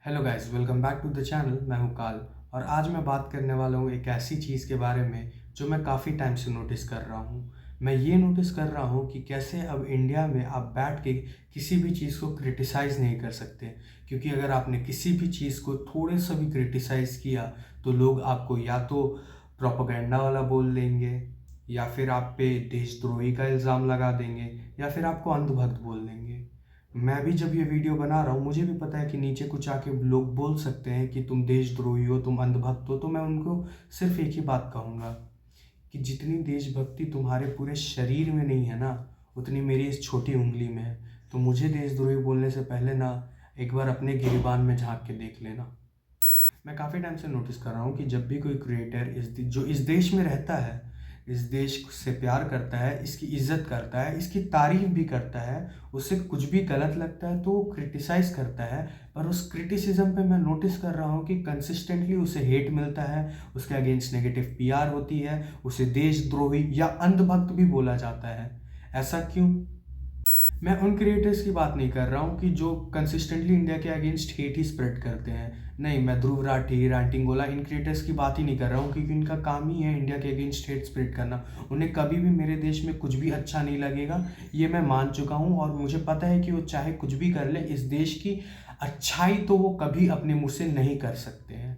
Hello guys, welcome back to the channel. मैं हूं काल और आज मैं बात करने वाला हूं एक ऐसी चीज़ के बारे में जो मैं काफ़ी टाइम से नोटिस कर रहा हूं। मैं ये नोटिस कर रहा हूं कि कैसे अब इंडिया में आप बैठ के किसी भी चीज़ को क्रिटिसाइज़ नहीं कर सकते, क्योंकि अगर आपने किसी भी चीज़ को थोड़े सा भी क्रिटिसाइज़ किया तो लोग आपको या तो प्रोपेगेंडा वाला बोल देंगे, या फिर आप पे देशद्रोही का इल्ज़ाम लगा देंगे, या फिर आपको अंधभक्त बोल देंगे। मैं भी जब ये वीडियो बना रहा हूँ, मुझे भी पता है कि नीचे कुछ आके लोग बोल सकते हैं कि तुम देशद्रोही हो, तुम अंधभक्त हो। तो मैं उनको सिर्फ एक ही बात कहूँगा कि जितनी देशभक्ति तुम्हारे पूरे शरीर में नहीं है ना, उतनी मेरी इस छोटी उंगली में है। तो मुझे देशद्रोही बोलने से पहले ना एक बार अपने गिरेबान में झांक के देख लेना। मैं काफ़ी टाइम से नोटिस कर रहा हूँ कि जब भी कोई क्रिएटर जो इस देश में रहता है, इस देश से प्यार करता है, इसकी इज्जत करता है, इसकी तारीफ भी करता है, उसे कुछ भी गलत लगता है तो वो क्रिटिसाइज़ करता है। पर उस क्रिटिसिज्म पे मैं नोटिस कर रहा हूँ कि कंसिस्टेंटली उसे हेट मिलता है, उसके अगेंस्ट नेगेटिव पीआर होती है, उसे देशद्रोही या अंधभक्त भी बोला जाता है। ऐसा क्यों? मैं उन क्रिएटर्स की बात नहीं कर रहा हूँ कि जो कंसिस्टेंटली इंडिया के अगेंस्ट हेट ही स्प्रेड करते हैं। नहीं, मैं ध्रुव राठी, रैंटिंगोला, इन क्रिएटर्स की बात ही नहीं कर रहा हूँ, क्योंकि इनका काम ही है इंडिया के अगेंस्ट हेट स्प्रेड करना। उन्हें कभी भी मेरे देश में कुछ भी अच्छा नहीं लगेगा, ये मैं मान चुका हूँ। और मुझे पता है कि वो चाहे कुछ भी कर ले, इस देश की अच्छाई तो वो कभी अपने मुँह से नहीं कर सकते हैं।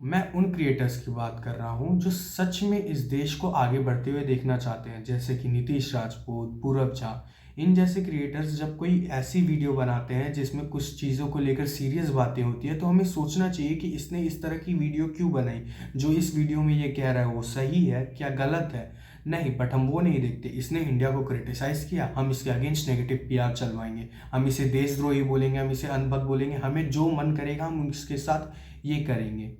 मैं उन क्रिएटर्स की बात कर रहा हूँ जो सच में इस देश को आगे बढ़ते हुए देखना चाहते हैं, जैसे कि नीतीश राजपूत, पूरब झा। इन जैसे क्रिएटर्स जब कोई ऐसी वीडियो बनाते हैं जिसमें कुछ चीज़ों को लेकर सीरियस बातें होती है, तो हमें सोचना चाहिए कि इसने इस तरह की वीडियो क्यों बनाई। जो इस वीडियो में ये कह रहा है वो सही है क्या गलत है? नहीं, बट हम वो नहीं देखते। इसने इंडिया को क्रिटिसाइज़ किया, हम इसके अगेंस्ट नेगेटिव पीआर चलवाएंगे, हम इसे देशद्रोही बोलेंगे, हम इसे अनभक्त बोलेंगे, हमें जो मन करेगा हम उसके साथ ये करेंगे।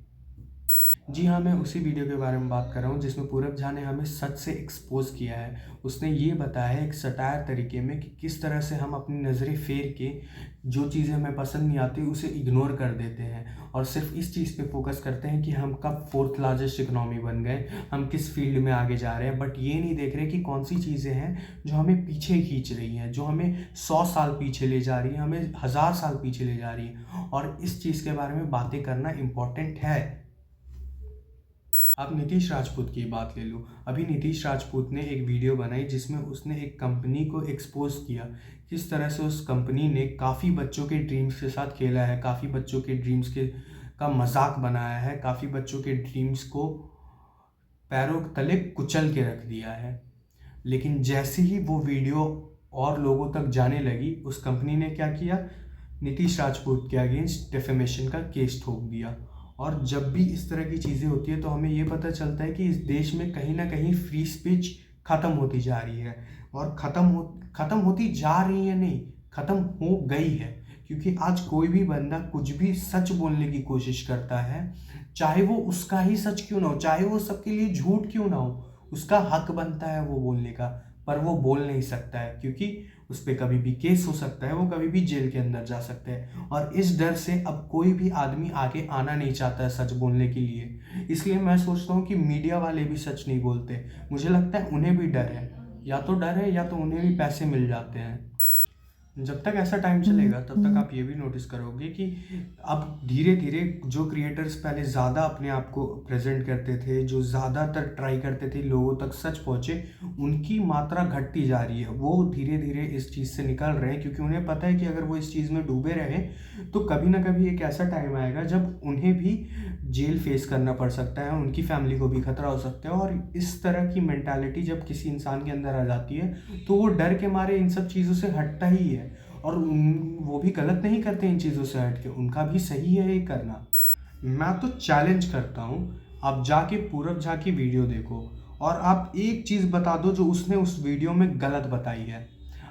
जी हाँ, मैं उसी वीडियो के बारे में बात कर रहा हूँ जिसमें पूरब झा ने हमें सच से एक्सपोज किया है। उसने ये बताया है एक सटायर तरीके में कि किस तरह से हम अपनी नज़रें फेर के जो चीज़ें हमें पसंद नहीं आती उसे इग्नोर कर देते हैं, और सिर्फ इस चीज़ पे फोकस करते हैं कि हम कब फोर्थ लार्जेस्ट इकोनॉमी बन गए, हम किस फील्ड में आगे जा रहे हैं। बट ये नहीं देख रहे कि कौन सी चीज़ें हैं जो हमें पीछे खींच रही हैं, जो हमें 100 साल पीछे ले जा रही हैं, हमें 1000 साल पीछे ले जा रही हैं। और इस चीज़ के बारे में बातें करना इम्पॉर्टेंट है। आप नीतीश राजपूत की बात ले लो। अभी नीतीश राजपूत ने एक वीडियो बनाई जिसमें उसने एक कंपनी को एक्सपोज किया, किस तरह से उस कंपनी ने काफ़ी बच्चों के ड्रीम्स के साथ खेला है, काफ़ी बच्चों के ड्रीम्स के का मजाक बनाया है, काफ़ी बच्चों के ड्रीम्स को पैरों तले कुचल के रख दिया है। लेकिन जैसे ही वो वीडियो और लोगों तक जाने लगी, उस कंपनी ने क्या किया, नीतीश राजपूत के अगेंस्ट डेफेमेशन का केस ठोक दिया। और जब भी इस तरह की चीज़ें होती है तो हमें ये पता चलता है कि इस देश में कहीं ना कहीं फ्री स्पीच ख़त्म होती जा रही है, और ख़त्म होती जा रही है नहीं, ख़त्म हो गई है। क्योंकि आज कोई भी बंदा कुछ भी सच बोलने की कोशिश करता है, चाहे वो उसका ही सच क्यों ना हो, चाहे वो सबके लिए झूठ क्यों ना हो, उसका हक बनता है वो बोलने का। पर वो बोल नहीं सकता है क्योंकि उस पर कभी भी केस हो सकता है, वो कभी भी जेल के अंदर जा सकते हैं। और इस डर से अब कोई भी आदमी आगे आना नहीं चाहता है सच बोलने के लिए। इसलिए मैं सोचता हूँ कि मीडिया वाले भी सच नहीं बोलते। मुझे लगता है उन्हें भी डर है, या तो डर है या तो उन्हें भी पैसे मिल जाते हैं। जब तक ऐसा टाइम चलेगा तब तक आप ये भी नोटिस करोगे कि अब धीरे धीरे जो क्रिएटर्स पहले ज़्यादा अपने आप को प्रेजेंट करते थे, जो ज़्यादातर ट्राई करते थे लोगों तक सच पहुँचे, उनकी मात्रा घटती जा रही है। वो धीरे धीरे इस चीज़ से निकल रहे हैं, क्योंकि उन्हें पता है कि अगर वो इस चीज़ में डूबे रहे तो कभी ना कभी एक ऐसा टाइम आएगा जब उन्हें भी जेल फेस करना पड़ सकता है, उनकी फैमिली को भी खतरा हो सकता है। और इस तरह की मेंटालिटी जब किसी इंसान के अंदर आ जाती है तो वो डर के मारे इन सब चीज़ों से हटता ही है। और वो भी गलत नहीं करते इन चीज़ों से हट के, उनका भी सही है ये करना। मैं तो चैलेंज करता हूँ, आप जाके पूरब झा की वीडियो देखो और आप एक चीज़ बता दो जो उसने उस वीडियो में गलत बताई है।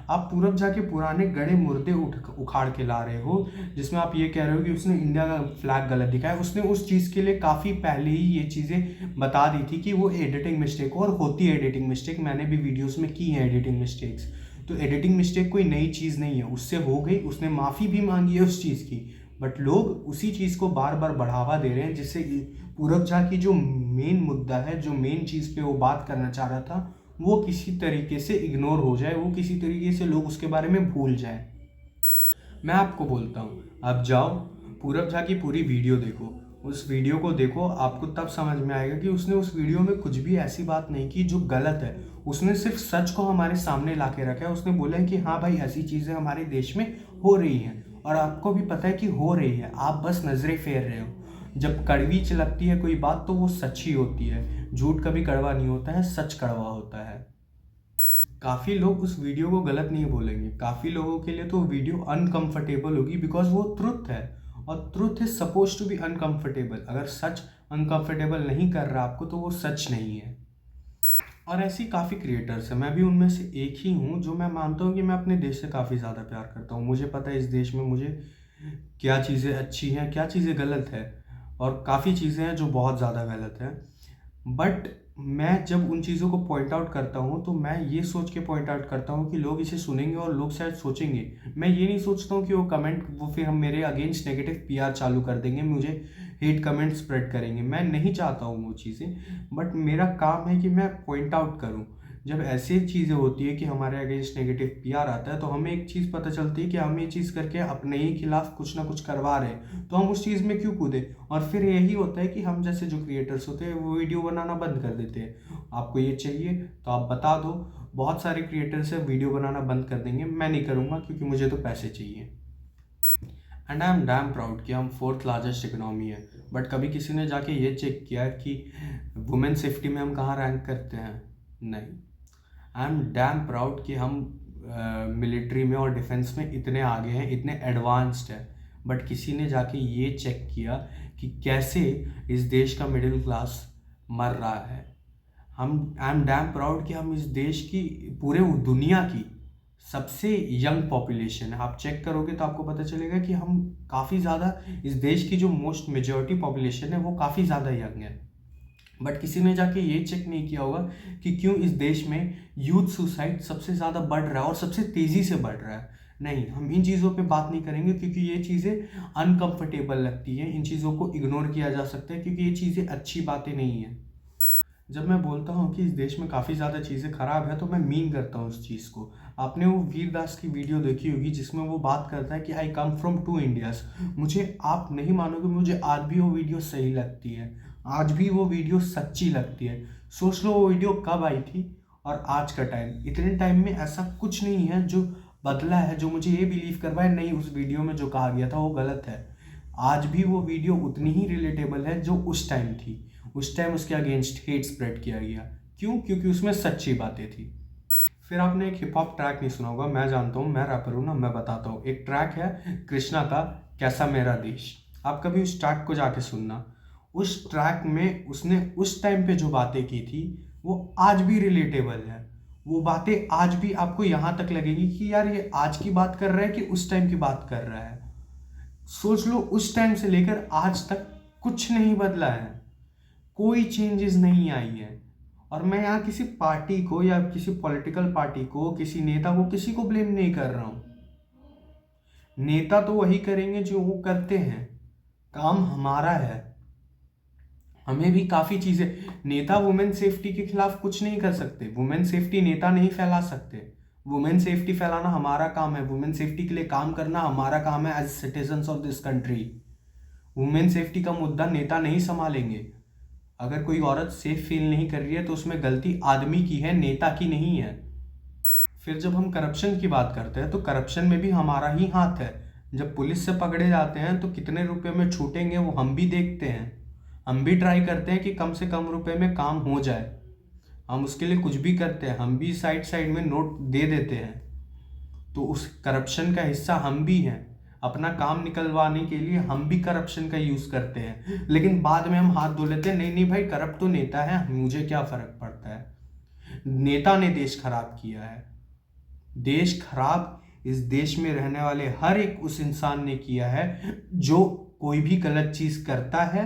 आप पूरब झा के पुराने गड़े मुर्दे उखाड़ के ला रहे हो, जिसमें आप ये कह रहे हो कि उसने इंडिया का फ्लैग गलत दिखाया। उसने उस चीज़ के लिए काफ़ी पहले ही ये चीज़ें बता दी थी कि वो एडिटिंग मिस्टेक, और होती है एडिटिंग मिस्टेक, मैंने भी वीडियोज़ में की है एडिटिंग मिस्टेक्स। तो एडिटिंग मिस्टेक कोई नई चीज़ नहीं है, उससे हो गई, उसने माफ़ी भी मांगी है उस चीज़ की। बट लोग उसी चीज़ को बार बार बढ़ावा दे रहे हैं, जिससे पूरब झा की जो मेन मुद्दा है, जो मेन चीज़ पे वो बात करना चाह रहा था, वो किसी तरीके से इग्नोर हो जाए, वो किसी तरीके से लोग उसके बारे में भूल जाए। मैं आपको बोलता हूँ, आप जाओ पूरब झा की पूरी वीडियो देखो, उस वीडियो को देखो, आपको तब समझ में आएगा कि उसने उस वीडियो में कुछ भी ऐसी बात नहीं की जो गलत है। उसने सिर्फ सच को हमारे सामने ला के रखा है। उसने बोला है कि हाँ भाई, ऐसी चीज़ें हमारे देश में हो रही हैं और आपको भी पता है कि हो रही है, आप बस नज़रें फेर रहे हो। जब कड़वी लगती है कोई बात तो वो सच ही होती है। झूठ कभी कड़वा नहीं होता है, सच कड़वा होता है। काफ़ी लोग उस वीडियो को गलत नहीं बोलेंगे, काफ़ी लोगों के लिए तो वीडियो अनकंफर्टेबल होगी, बिकॉज वो ट्रुथ है और truth is suppose to be uncomfortable. अगर सच अनकंफर्टेबल नहीं कर रहा आपको तो वो सच नहीं है। और ऐसी काफ़ी क्रिएटर्स हैं, मैं भी उनमें से एक ही हूँ जो मैं मानता हूँ कि मैं अपने देश से काफ़ी ज़्यादा प्यार करता हूँ। मुझे पता है इस देश में मुझे क्या चीज़ें अच्छी हैं, क्या चीज़ें गलत है, और काफ़ी चीज़ें हैं जो बहुत ज़्यादा गलत हैं। बट मैं जब उन चीज़ों को पॉइंट आउट करता हूँ तो मैं ये सोच के पॉइंट आउट करता हूँ कि लोग इसे सुनेंगे और लोग शायद सोचेंगे। मैं ये नहीं सोचता हूँ कि वो फिर हम मेरे अगेंस्ट नेगेटिव पीआर चालू कर देंगे, मुझे हेट कमेंट स्प्रेड करेंगे। मैं नहीं चाहता हूँ वो चीज़ें, बट मेरा काम है कि मैं पॉइंट आउट करूँ। जब ऐसी चीज़ें होती है कि हमारे अगेंस्ट नेगेटिव पीआर आता है तो हमें एक चीज़ पता चलती है कि हम ये चीज़ करके अपने ही खिलाफ कुछ ना कुछ करवा रहे हैं, तो हम उस चीज़ में क्यों कूदे। और फिर यही होता है कि हम जैसे जो क्रिएटर्स होते हैं वो वीडियो बनाना बंद कर देते हैं। आपको ये चाहिए तो आप बता दो। बहुत सारे क्रिएटर्स हैं वीडियो बनाना बंद कर देंगे, मैं नहीं करूँगा क्योंकि मुझे तो पैसे चाहिए। And I am damn proud कि हम 4th लार्जेस्ट इकोनॉमी है। बट कभी किसी ने जाके ये चेक किया कि वुमेन सेफ्टी में हम कहाँ रैंक करते हैं? नहीं। आई एम डैम प्राउड कि हम मिलिट्री में और डिफेंस में इतने आगे हैं, इतने एडवांस्ड हैं। बट किसी ने जाके ये चेक किया कि कैसे इस देश का मिडिल क्लास मर रहा है। आई एम डैम प्राउड कि हम इस देश की, पूरे दुनिया की सबसे यंग पॉपुलेशन है। आप चेक करोगे तो आपको पता चलेगा कि हम काफ़ी ज़्यादा, इस देश की जो मोस्ट मेजॉरिटी पॉपुलेशन है वो काफ़ी ज़्यादा यंग है। बट किसी ने जाके ये चेक नहीं किया होगा कि क्यों इस देश में यूथ सुसाइड सबसे ज़्यादा बढ़ रहा है और सबसे तेज़ी से बढ़ रहा है। नहीं, हम इन चीज़ों पे बात नहीं करेंगे क्योंकि ये चीज़ें अनकंफर्टेबल लगती हैं। इन चीज़ों को इग्नोर किया जा सकता है क्योंकि ये चीज़ें अच्छी बातें नहीं हैं। जब मैं बोलता हूँ कि इस देश में काफ़ी ज़्यादा चीज़ें ख़राब है तो मैं मीन करता हूँ उस चीज़ को। आपने वो वीरदास की वीडियो देखी होगी जिसमें वो बात करता है कि आई कम फ्रॉम 2 इंडियाज़। मुझे, आप नहीं मानोगे, मुझे आज भी वो वीडियो सही लगती है, आज भी वो वीडियो सच्ची लगती है। सोच लो वो वीडियो कब आई थी और आज का टाइम, इतने टाइम में ऐसा कुछ नहीं है जो बदला है जो मुझे ये बिलीव करवाए नहीं उस वीडियो में जो कहा गया था वो गलत है। आज भी वो वीडियो उतनी ही रिलेटेबल है जो उस टाइम थी। उस टाइम उसके अगेंस्ट हेट स्प्रेड किया गया, क्यों? क्योंकि उसमें सच्ची बातें थी। फिर आपने एक हिप हॉप ट्रैक नहीं सुना होगा, मैं जानता हूँ, मैं रैपर हूँ ना, मैं बताता हूँ। एक ट्रैक है कृष्णा का, कैसा मेरा देश। आप कभी उस ट्रैक को जाके सुनना। उस ट्रैक में उसने उस टाइम पे जो बातें की थी वो आज भी रिलेटेबल है। वो बातें आज भी आपको यहाँ तक लगेगी कि यार ये आज की बात कर रहा है कि उस टाइम की बात कर रहा है। सोच लो, उस टाइम से लेकर आज तक कुछ नहीं बदला है, कोई चेंजेस नहीं आई है। और मैं यहाँ किसी पार्टी को या किसी पॉलिटिकल पार्टी को, किसी नेता को, किसी को ब्लेम नहीं कर रहा हूँ। नेता तो वही करेंगे जो वो करते हैं, काम हमारा है। हमें भी काफ़ी चीज़ें, नेता वुमेन सेफ्टी के खिलाफ कुछ नहीं कर सकते, वुमेन सेफ्टी नेता नहीं फैला सकते। वुमेन सेफ्टी फैलाना हमारा काम है, वुमेन सेफ्टी के लिए काम करना हमारा काम है as citizens of this country. Women safety का मुद्दा नेता नहीं संभालेंगे। अगर कोई औरत सेफ फील नहीं कर रही है तो उसमें गलती आदमी की है, नेता की नहीं है। फिर जब हम करप्शन की बात करते हैं तो करप्शन में भी हमारा ही हाथ है। जब पुलिस से पकड़े जाते हैं तो कितने रुपए में छूटेंगे वो हम भी देखते हैं। हम भी ट्राई करते हैं कि कम से कम रुपए में काम हो जाए। हम उसके लिए कुछ भी करते हैं, हम भी साइड साइड में नोट दे देते हैं। तो उस करप्शन का हिस्सा हम भी हैं। अपना काम निकलवाने के लिए हम भी करप्शन का यूज़ करते हैं, लेकिन बाद में हम हाथ धो लेते हैं, नहीं नहीं भाई करप्ट तो नेता है, मुझे क्या फ़र्क पड़ता है। नेता ने देश खराब किया है। देश खराब इस देश में रहने वाले हर एक उस इंसान ने किया है जो कोई भी गलत चीज़ करता है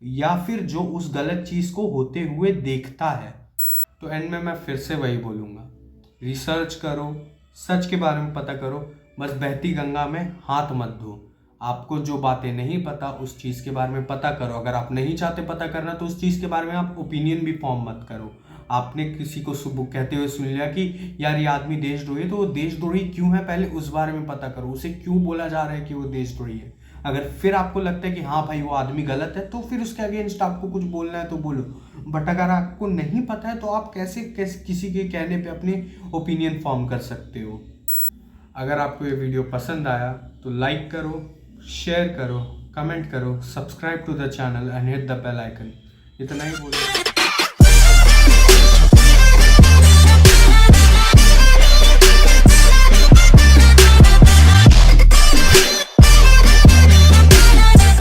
या फिर जो उस गलत चीज़ को होते हुए देखता है। तो एंड में मैं फिर से वही बोलूँगा, रिसर्च करो, सच के बारे में पता करो, बस बहती गंगा में हाथ मत धो। आपको जो बातें नहीं पता उस चीज़ के बारे में पता करो। अगर आप नहीं चाहते पता करना तो उस चीज़ के बारे में आप ओपिनियन भी फॉर्म मत करो। आपने किसी को सुबह कहते हुए सुन लिया कि यार ये आदमी देशद्रोही है, तो वो देशद्रोही क्यों है पहले उस बारे में पता करो। उसे क्यों बोला जा रहा है कि वो देशद्रोही है। अगर फिर आपको लगता है कि हाँ भाई वो आदमी गलत है, तो फिर उसके अगेंस्ट आपको कुछ बोलना है तो बोलो। बट अगर आपको नहीं पता है तो आप कैसे कैसे किसी के कहने पे अपने ओपिनियन फॉर्म कर सकते हो। अगर आपको ये वीडियो पसंद आया तो लाइक करो, शेयर करो, कमेंट करो, subscribe to the channel and hit the bell icon. इतना ही बोलो।